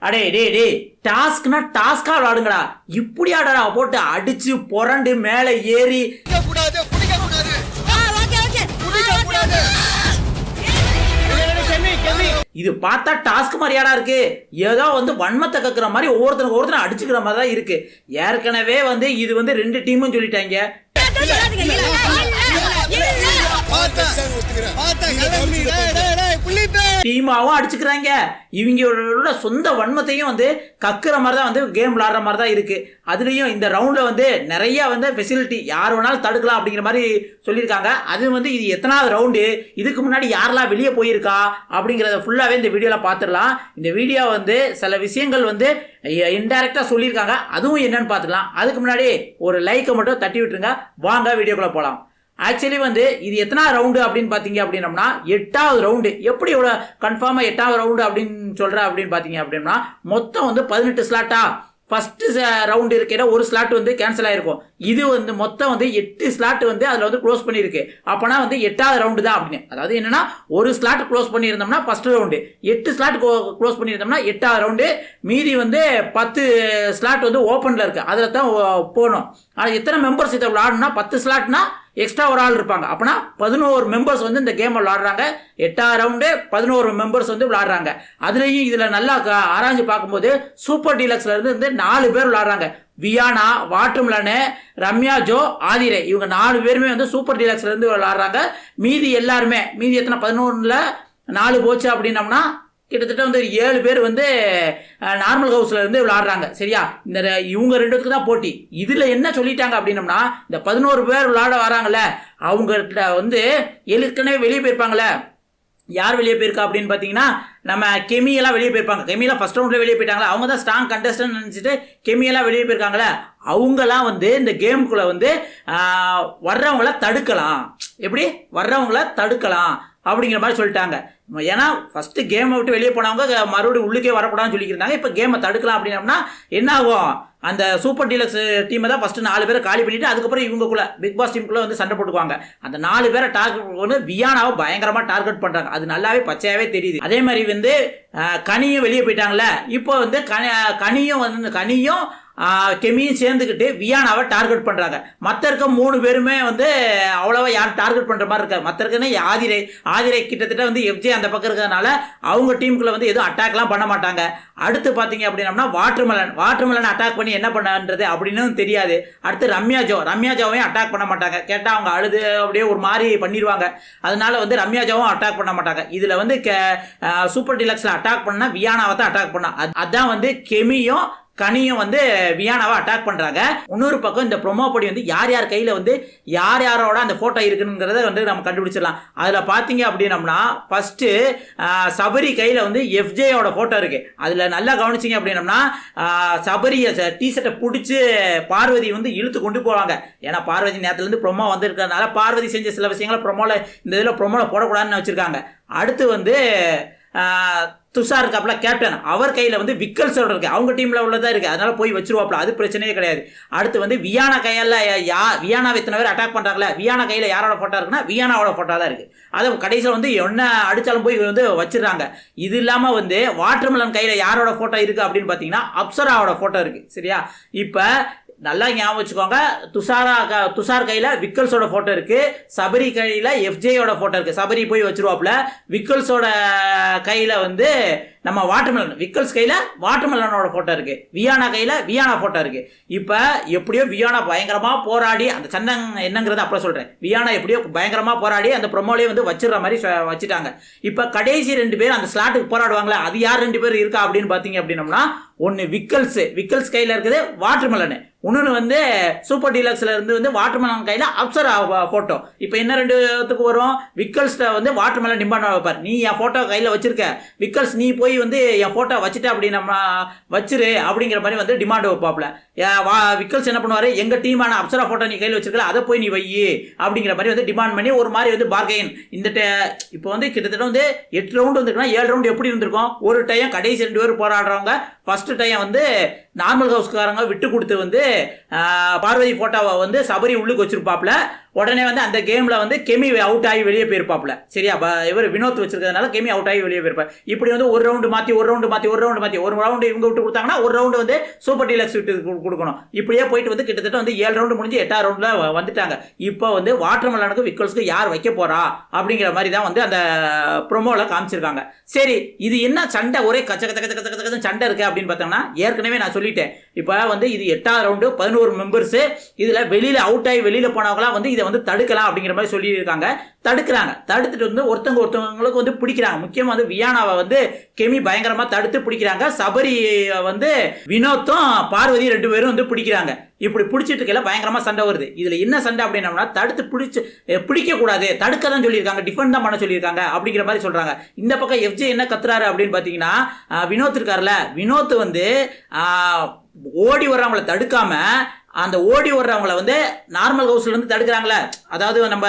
அடே டே டே டாஸ்க்னா டாஸ்கா விளாடுங்கடா. இப்படி ஆடா போட்டு அடிச்சு புரண்டு மேல ஏறி இது பார்த்தா டாஸ்க் மாதிரியாடா இருக்கு. ஏதோ வன்மத்தை கக்குற மாதிரி ஒவ்வொருத்தரும் அடிச்சுக்கிற மாதிரி தான் இருக்கு. ஏற்கனவே இது ரெண்டு டீமும் சொல்லிட்டாங்க. டீமாவும் அடிச்சுக்கிறாங்க. இவங்களோட சொந்த வன்மத்தையும் கக்குற மாதிரி தான் கேம் விளாடுற மாதிரி தான் இருக்கு. அதுலயும் இந்த ரவுண்ட்ல நிறைய ஃபெசிலிட்டி யார் வேணாலும் தடுக்கலாம் அப்படிங்கிற மாதிரி சொல்லியிருக்காங்க. அது இது எத்தனாவது ரவுண்டு, இதுக்கு முன்னாடி யாரெல்லாம் வெளியே போயிருக்கா அப்படிங்கிறத ஃபுல்லாவே இந்த வீடியோல பார்த்துடலாம். இந்த வீடியோ சில விஷயங்கள் இன்டைரக்டா சொல்லியிருக்காங்க. அதுவும் என்னன்னு பார்த்துக்கலாம். அதுக்கு முன்னாடி ஒரு லைக்கை மட்டும் தட்டி விட்டுருங்க. வாங்க வீடியோக்குள்ள போலாம். ஆக்சுவலி இது எத்தனாவது ரவுண்டு அப்படின்னு பார்த்தீங்க அப்படின்னம்னா 8வது ரவுண்டு. எப்படி இவ்வளோ கன்ஃபார்மாக 8வது ரவுண்டு அப்படின்னு சொல்கிறேன் அப்படின்னு பார்த்தீங்க அப்படின்னா மொத்தம் 18 ஸ்லாட்டா. ஃபஸ்ட்டு ரவுண்டு இருக்கிற ஒரு ஸ்லாட் கேன்சல் ஆகிருக்கும். இது மொத்தம் 8 ஸ்லாட் அதில் க்ளோஸ் பண்ணியிருக்கு. அப்போனா 8வது ரவுண்டு தான் அப்படின்னு. அதாவது என்னன்னா ஒரு ஸ்லாட் க்ளோஸ் பண்ணியிருந்தோம்னா ஃபர்ஸ்ட் ரவுண்டு, 8 ஸ்லாட் க்ளோஸ் பண்ணியிருந்தோம்னா 8வது ரவுண்டு. மீதி 10 ஸ்லாட் ஓப்பனில் இருக்குது, அதில் தான் போகணும். ஆனால் எத்தனை மெம்பர்ஸ் இதை விளாடணும்னா 10 ஸ்லாட்னா எக்ஸ்ட்ரா ஒரு ஆள் இருப்பாங்க. அப்போனா 11 மெம்பர்ஸ் இந்த கேமை விளாடுறாங்க. 8வது ரவுண்டு 11 மெம்பர்ஸ் விளாடுறாங்க. அதுலேயும் இதில் நல்லா ஆராய்ஞ்சு பார்க்கும்போது சூப்பர் டீலக்ஸ்ல இருந்து 4 பேர் விளாடுறாங்க. வியானா, வாட்டர்மெலனு, ரம்யா ஜோ, ஆதிரே, இவங்க 4 பேருமே சூப்பர் டீலக்ஸ்ல இருந்து விளாடுறாங்க. மீதி எல்லாருமே எத்தனை 11ல் 4 போச்சு அப்படின்னம்னா கிட்டத்தட்ட 7 பேர் நார்மல் ஹவுஸ்ல இருந்து விளாடுறாங்க. சரியா, இந்த இவங்க 2 பேருக்கு தான் போட்டி. இதுல என்ன சொல்லிட்டாங்க அப்படின்னம்னா இந்த 11 பேர் விளாட வராங்கல்ல, அவங்ககிட்ட ஏற்கனவே வெளியே போயிருப்பாங்களே. யார் வெளியே போயிருக்கா அப்படின்னு பார்த்தீங்கன்னா நம்ம கெமியெல்லாம் வெளியே போயிருப்பாங்க. கெமியெல்லாம் ஃபர்ஸ்ட் ரவுண்டில் வெளியே போயிட்டாங்களா, அவங்க தான் ஸ்ட்ராங் கண்டஸ்டன்ட் நினச்சிட்டு கெமியெல்லாம் வெளியே போயிருக்காங்களே. அவங்கெல்லாம் இந்த கேமுக்குள்ளே வர்றவங்கள தடுக்கலாம். எப்படி வர்றவங்கள தடுக்கலாம் அப்படிங்கிற மாதிரி சொல்லிட்டாங்க. ஏன்னா ஃபர்ஸ்ட் கேமை விட்டு வெளியே போனவங்க மறுபடியும் உள்ளுக்கே வரக்கூடாதுன்னு சொல்லியிருந்தாங்க. இப்போ கேமை தடுக்கலாம் அப்படின்னம்னா என்ன ஆகும், அந்த சூப்பர் டீலக்ஸ் டீமை தான் ஃபர்ஸ்ட் 4 பேரை காலி பண்ணிட்டு அதுக்கப்புறம் இவங்களுக்குள்ள பிக் பாஸ் டீமுக்குள்ள சண்டை போட்டுக்குவாங்க. அந்த 4 பேரை டார்கெட் வியானாவை பயங்கரமா டார்கெட் பண்றாங்க. அது நல்லாவே பச்சையாவே தெரியுது. அதே மாதிரி கனியும் வெளியே போயிட்டாங்களே. இப்போ கனியும் கெமியும் சேர்ந்துக்கிட்டு வியானாவை டார்கெட் பண்ணுறாங்க. மற்ற இருக்க 3 பேருமே அவ்வளோவா யாரும் டார்கெட் பண்ணுற மாதிரி இருக்காது. மற்ற இருக்குன்னா ஆதிரை கிட்டத்தட்ட எஃப்ஜே அந்த பக்கம் இருக்கிறதுனால அவங்க டீமுக்குள்ள எதுவும் அட்டாக்லாம் பண்ண மாட்டாங்க. அடுத்து பார்த்தீங்க அப்படின்னம்னா வாட்டர்மெலன் அட்டாக் பண்ணி என்ன பண்ணுறது அப்படின்னு தெரியாது. அடுத்து ரம்யா ஜோவையும் அட்டாக் பண்ண மாட்டாங்க. கேட்டால் அவங்க அழுது அப்படியே ஒரு மாதிரி பண்ணிடுவாங்க. அதனால ரம்யா ஜோவும் அட்டாக் பண்ண மாட்டாங்க. இதில் சூப்பர் டீலக்ஸில் அட்டாக் பண்ணால் வியானாவை தான் அட்டாக் பண்ணா. அதான் கெமியும் கனியும் வியானாவை அட்டாக் பண்றாங்க. இன்னொரு பக்கம் இந்த ப்ரோமோ படி யார் யார் கையில யாரோட அந்த போட்டோ இருக்குங்கிறத நம்ம கண்டுபிடிச்சிடலாம். அதுல பாத்தீங்க அப்படின்னம்னா ஃபர்ஸ்ட் சபரி கையில எஃப்ஜேயோட போட்டோ இருக்கு. அதுல நல்லா கவனிச்சிங்க அப்படின்னம்னா சபரிய டிஷர்ட்டை பிடிச்சி பார்வதி இழுத்து கொண்டு போவாங்க. ஏன்னா பார்வதி நேரத்துல இருந்து ப்ரோமோ வந்திருக்கிறதுனால பார்வதி செஞ்ச சில விஷயங்களை ப்ரோமோல இந்த இதில் ப்ரோமோல போடக்கூடாதுன்னு வச்சிருக்காங்க. அடுத்து துஷார் இருக்காப்ல கேப்டன், அவர் கையில் விக்கல்ஸோட இருக்கு, அவங்க டீம்ல உள்ளதா இருக்கு. அதனால போய் வச்சிருவாப்ல, அது பிரச்சனையே கிடையாது. அடுத்து வியானா கையால வியானாவை இத்தனை பேர் அட்டாக் பண்றாங்களே, வியானா கையில யாரோட போட்டோ இருக்குன்னா வியானாவோட போட்டோ தான் இருக்கு. அதை கடைசியில் என்ன அடிச்சாலும் போய் வச்சிடறாங்க. இது இல்லாம வாட்டர்மெலன் கையில யாரோட போட்டோ இருக்கு அப்படின்னு பாத்தீங்கன்னா அப்சராவோட போட்டோ இருக்கு. சரியா, இப்ப நல்லா ஞாபகம் வச்சுக்கோங்க. துஷார் கையில விக்கல்ஸோட போட்டோ இருக்கு, சபரி கையில எஃப்ஜேயோட போட்டோ இருக்கு. சபரி போய் வச்சிருவாப்ல. விக்கல்ஸோட கையில நம்ம வாட்டர்மெலன், விக்கல்ஸ் கையில வாட்டர்மெலனோட போட்டோ இருக்கு, வியானா கையில வியானா போட்டோ இருக்கு. இப்ப எப்படியோ வியானா பயங்கரமா போராடி, அந்த சண்டை என்னங்கிறத அப்புறம் சொல்றேன். வியானா எப்படியோ பயங்கரமா போராடி அந்த ப்ரோமோலயே வச்சிடற மாதிரி வச்சுட்டாங்க. இப்ப கடைசி 2 பேர் அந்த ஸ்லாட்டுக்கு போராடுவாங்களே, அது யார் 2 பேர் இருக்கா அப்படின்னு பாத்தீங்க அப்படின்னம்னா ஒன்னு விக்கல்ஸ் கையில இருக்குது வாட்டர்மெலன், இன்னொன்று சூப்பர் டீலக்ஸ்ல இருந்து வாட்டர்மெலன் கையில அப்சரா போட்டோ. இப்போ என்ன 2த்துக்கு வரும், விக்கல்ஸ்ட வாட்டர்மெலன் டிமாண்ட் வைப்பார், நீ என் போட்டோ கையில வச்சிருக்க, விக்கல்ஸ் நீ போய் என் போட்டோ வச்சுட்ட அப்படின்னு நம்ம வச்சிரு அப்படிங்கிற மாதிரி டிமாண்ட் வைப்பாப்ல. விக்கல்ஸ் என்ன பண்ணுவாரு, எங்க டீமான அப்சரா போட்டோ நீ கையில் வச்சிருக்கல, அதை போய் நீ வை அப்படிங்கிற மாதிரி டிமாண்ட் பண்ணி ஒரு மாதிரி பார்கெயின். இந்த இப்போ கிட்டத்தட்ட 8 ரவுண்டு 7 ரவுண்டு எப்படி இருந்திருக்கும். ஒரு டைம் கடைசி 2 பேர் போராடுறவங்க, ஃபர்ஸ்ட் டைம் நார்மல் ஹவுஸ்காரங்க விட்டு கொடுத்து வந்து பார்வதி போட்டோவை வந்து சபரி உள்ளுக்கு வச்சிருப்பாப்ல. உடனே வந்து அந்த கேம்ல வந்து கெமி அவுட் ஆகி வெளியே போயிருப்பாப்ல. சரியா, இவர் வினோத் வச்சிருக்கிறதுனால கெமி அவுட் ஆகி வெளியே போயிருப்பார். இப்படி வந்து ஒரு ரவுண்டு மாற்றி ஒரு ரவுண்டு இவங்க விட்டு கொடுத்தாங்கன்னா ஒரு ரவுண்டு வந்து சூப்பர் டீலக்ஸ் விட்டு கொடுக்கணும். இப்படியே போயிட்டு வந்து கிட்டத்தட்ட வந்து 7 ரவுண்டு முடிஞ்சு 8ஆவது ரவுண்ட்ல வந்துட்டாங்க. இப்போ வந்து வாட்டர்மெலனுக்கு விக்கல்ஸ்க்கு யார் வைக்க போறா அப்படிங்கிற மாதிரி தான் வந்து அந்த ப்ரோமோல காமிச்சிருக்காங்க. சரி, இது என்ன சண்டை, ஒரே கச்ச கச்ச கச்ச கச்ச கச்ச சண்டை இருக்கு அப்படின்னு பார்த்தோம்னா, ஏற்கனவே நான் சொல்லிட்டேன். இப்போ வந்து இது 8ஆவது ரவுண்டு, 11 மெம்பர்ஸ். இதுல வெளியில அவுட் ஆகி வெளியில போனவங்களாம் வந்து இதை வந்து தடுக்கலாம் அப்படிங்கிற மாதிரி சொல்லியிருக்காங்க. தடுக்கிறாங்க. தடுத்துட்டு வந்து ஒருத்தவங்களுக்கு வந்து பிடிக்கிறாங்க. முக்கியமா வந்து வியானாவை வந்து கெமி பயங்கரமா தடுத்து பிடிக்கிறாங்க. சபரி வந்து வினோத்தும் பார்வதி 2 பேரும் வந்து பிடிக்கிறாங்க. இப்படி பிடிச்சிட்டு இருக்கல பயங்கரமா சண்டை வருது. இதுல என்ன சண்டை அப்படின்னா, தடுத்து பிடிக்க கூடாது, தடுக்க தான் சொல்லியிருக்காங்க, டிஃபெண்ட் தான் பண்ண சொல்லியிருக்காங்க அப்படிங்கிற மாதிரி சொல்றாங்க. இந்த பக்கம் எஃப்ஜே என்ன கத்துறாரு அப்படின்னு பாத்தீங்கன்னா, வினோத் இருக்காருல்ல, வினோத் வந்து ஓடி வர்றவங்களை தடுக்காம அந்த ஓடி வர்றவங்கள வந்து நார்மல் ஹவுஸ்ல இருந்து தடுக்கிறாங்களே, அதாவது நம்ம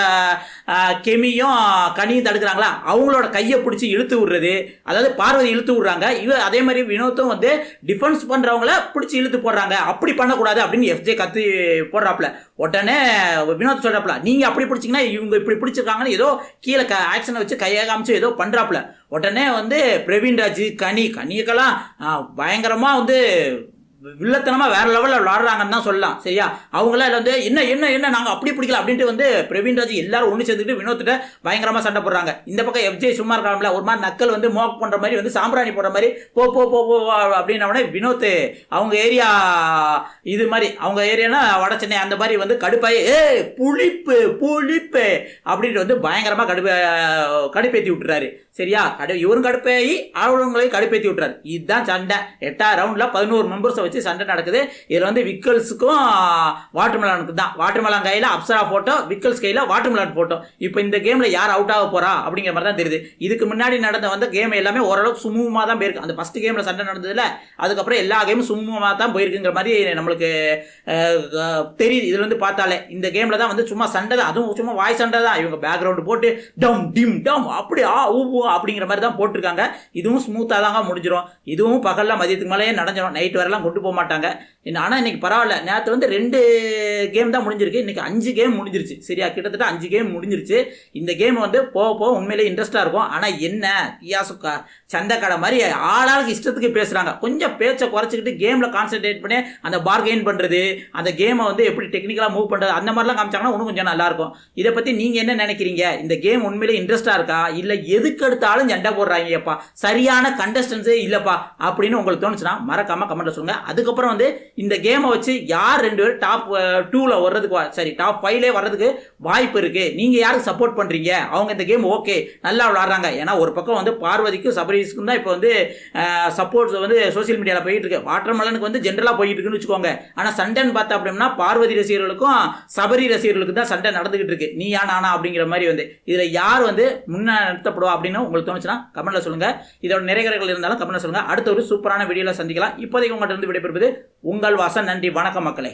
கெமியும் கனியும் தடுக்கிறாங்களா, அவங்களோட கையை பிடிச்சி இழுத்து விடுறது, அதாவது பார்வதி இழுத்து விடுறாங்க. அதே மாதிரி வினோத்தும் வந்து டிஃபென்ஸ் பண்றவங்கள பிடிச்சி இழுத்து போடுறாங்க. அப்படி பண்ணக்கூடாது அப்படின்னு எஃப்ஜே கத்து போடுறாப்ல. உடனே வினோத் சொல்றாப்ல, நீங்க அப்படி பிடிச்சிங்கன்னா இவங்க இப்படி பிடிச்சிருக்காங்கன்னு ஏதோ கீழே ஆக்ஷனை வச்சு கையை காமிச்சு ஏதோ பண்றாப்ல. உடனே வந்து பிரவீன் ராஜ் கனியக்கெல்லாம் பயங்கரமா வந்து வில்லத்தனமா வேற லெவலில் விளாடுறாங்கன்னு தான் சொல்லலாம். சரியா, அவங்களாம் வந்து என்ன என்ன என்ன நாங்கள் அப்படி பிடிக்கல அப்படின்ட்டு வந்து பிரவீன் ராஜ் எல்லாரும் ஒன்று சேர்ந்துட்டு வினோத்திட்ட பயங்கரமா சண்டை போடுறாங்க. இந்த பக்கம் எஃப்ஜே சும்மா இருக்காங்களா, ஒரு மாதிரி நக்கல் வந்து மோக் பண்ற மாதிரி வந்து சாம்பிராணி போடுற மாதிரி போ போ போ போ அப்படின்ன வினோத் அவங்க ஏரியா இது மாதிரி, அவங்க ஏரியானா வட சென்னை அந்த மாதிரி வந்து கடுப்பாயி புளிப்பு புளிப்பு அப்படின்ட்டு வந்து பயங்கரமா கடுப்பேற்றி விட்டுறாரு. சரியா, இவரும் கடுப்பாயி அவங்களையும் கடுப்பேற்றி விட்டுறாரு. இதுதான் சண்டை. 8ஆவது ரவுண்ட்ல 11 மெம்பர்ஸை வச்சு சண்டை நடக்குது. இதில் வந்து விக்கல்ஸுக்கும் வாட்டர்மெலனுக்கு தான். வாட்டர்மெலன் கையில் அப்சரா போட்டோ, விக்கல்ஸ் கையில் வாட்டர்மெலன் போட்டோ. இப்போ இந்த கேமில் யார் அவுட் ஆக போறா அப்படிங்கிற மாதிரி தான் தெரியுது. இதுக்கு முன்னாடி நடந்த வந்து கேம் எல்லாமே ஓரளவுக்கு சுமூகமாக தான் போயிருக்கு. அந்த ஃபர்ஸ்ட் கேமில் சண்டை நடந்ததில்ல, அதுக்கப்புறம் எல்லா கேமும் சுமூகமாக தான் போயிருக்குங்கிற மாதிரி நம்மளுக்கு தெரியுது. இதுல வந்து பார்த்தாலே இந்த கேமில் தான் வந்து சும்மா சண்டை தான், அதுவும் சும்மா வாய் சண்டை தான். இவங்க பேக்ரவுண்டு போட்டு டம் டிம் டம் அப்படி அப்படிங்கிற மாதிரி தான் போட்டிருக்காங்க. இதுவும் ஸ்மூத்தாக தாங்க முடிஞ்சிடும். இதுவும் பகல்ல மதியத்துக்கு மேலேயே நடஞ்சிடும், நைட் வரலாம் கொண்டு போக மாட்டாங்க. ஆனால் இன்னைக்கு பரவாயில்ல, நேற்று வந்து 2 கேம் தான் முடிஞ்சிருக்கு, இன்னைக்கு 5 கேம் முடிஞ்சிருச்சு. சரியா, கிட்டத்தட்ட 5 கேம் முடிஞ்சிருச்சு. இந்த கேம் வந்து போக போக உண்மையிலே இன்ட்ரெஸ்டாக இருக்கும். ஆனால் என்ன கியாசுக்கா சண்டை கடை மாதிரி ஆளாளுக்கு இஷ்டத்துக்கு பேசுகிறாங்க. கொஞ்சம் பேச்சை குறைச்சிக்கிட்டு கேமில் கான்சென்ட்ரேட் பண்ணி அந்த பார்கெயின் பண்ணுறது, அந்த கேமை வந்து எப்படி டெக்னிக்கலாக மூவ் பண்ணுறது, அந்த மாதிரிலாம் காமிச்சாங்கன்னா இன்னும் கொஞ்சம் நல்லாயிருக்கும். இதை பற்றி நீங்கள் என்ன நினைக்கிறீங்க? இந்த கேம் உண்மையிலே இன்ட்ரெஸ்டாக இருக்கா, இல்லை எதுக்கு எடுத்தாலும் சண்டை போடுறாங்கப்பா, சரியான கண்டஸ்டன்ஸே இல்லைப்பா அப்படின்னு உங்களுக்கு தோணுச்சுன்னா மறக்காமல் கமெண்ட்ல சொல்லுங்கள். அதுக்கப்புறம் வந்து இந்த கேமை வச்சு யார் 2 பேர் டாப் 2ல வர்றதுக்கு, சரி டாப் 5ல வர்றதுக்கு வாய்ப்பு இருக்கு, நீங்க யாருக்கு சப்போர்ட் பண்றீங்க? அவங்க இந்த கேம் ஓகே நல்லா விளையாடுறாங்க. ஏன்னா ஒரு பக்கம் வந்து பார்வதிக்கும் சபரிஸ்க்கும் தான் இப்போ வந்து சப்போர்ட்ஸ் வந்து சோசியல் மீடியாவில் போயிட்டு இருக்கு. வாட்டர்மெலனுக்கு வந்து ஜென்ரலா போயிட்டு இருக்குன்னு வச்சுக்கோங்க. ஆனா சண்டைன்னு பார்த்தா அப்படின்னா பார்வதி ரசிகர்களுக்கும் சபரி ரசிகர்களுக்கும் தான் சண்டை நடந்துகிட்டு இருக்கு. நீயா நானா அப்படிங்கிற மாதிரி வந்து இதுல யார் வந்து முன்ன நிறுத்தப்படுவா அப்படின்னு உங்களுக்கு தோணுச்சுன்னா கமெண்ட்ல சொல்லுங்க. இதோட நிறைகள் இருந்தாலும் கமெண்ட்ல சொல்லுங்க. அடுத்த ஒரு சூப்பரான வீடியோல சந்திக்கலாம். இப்போதைக்கு உங்கள்கிட்ட இருந்து விடைபெறுவது உங்கள் வாசன். நன்றி, வணக்கம் மக்களே.